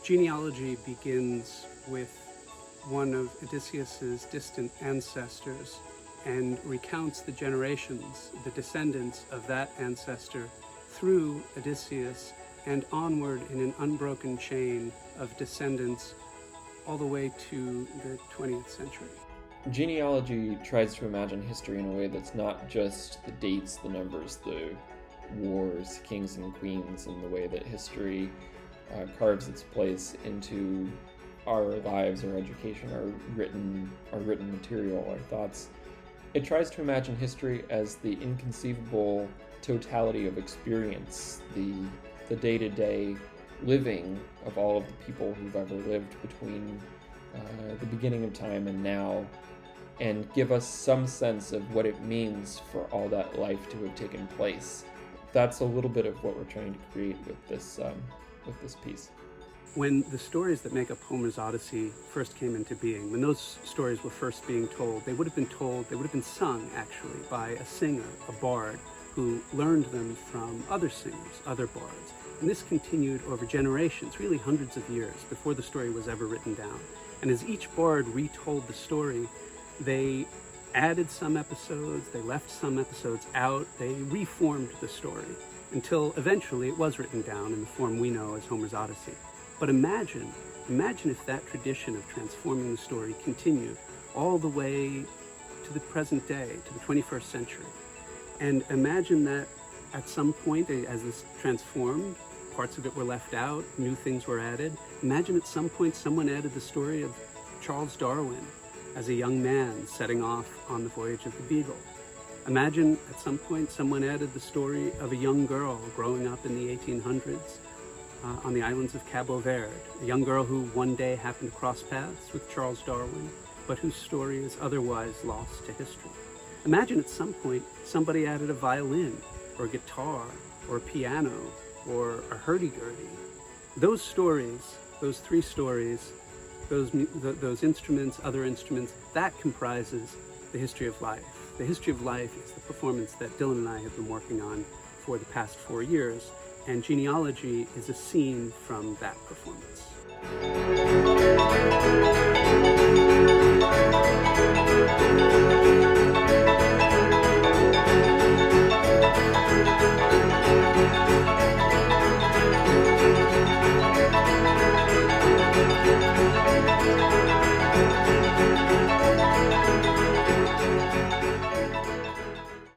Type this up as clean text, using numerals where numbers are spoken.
Genealogy begins with one of Odysseus's distant ancestors and recounts the generations, the descendants of that ancestor through Odysseus and onward in an unbroken chain of descendants all the way to the 20th century. Genealogy tries to imagine history in a way that's not just the dates, the numbers, the wars, kings and queens, and the way that history carves its place into our lives, our education, our written material, our thoughts. It tries to imagine history as the inconceivable totality of experience, the day-to-day living of all of the people who've ever lived between the beginning of time and now, and give us some sense of what it means for all that life to have taken place. That's a little bit of what we're trying to create with this piece. When the stories that make up Homer's Odyssey first came into being, when those stories were first being told, they would have been sung actually by a singer, a bard, who learned them from other singers, other bards. And this continued over generations, really hundreds of years, before the story was ever written down. And as each bard retold the story, they added some episodes, they left some episodes out, they reformed the story until eventually it was written down in the form we know as Homer's Odyssey. But imagine if that tradition of transforming the story continued all the way to the present day, to the 21st century. And imagine that at some point, as this transformed, parts of it were left out, new things were added. Imagine at some point someone added the story of Charles Darwin as a young man setting off on the voyage of the Beagle. Imagine at some point someone added the story of a young girl growing up in the 1800s on the islands of Cabo Verde, a young girl who one day happened to cross paths with Charles Darwin, but whose story is otherwise lost to history. Imagine at some point somebody added a violin or a guitar or a piano or a hurdy-gurdy. Those stories, those three stories, those instruments, other instruments, that comprises the history of life. The history of life is the performance that Dylan and I have been working on for the past 4 years, and Genealogy is a scene from that performance.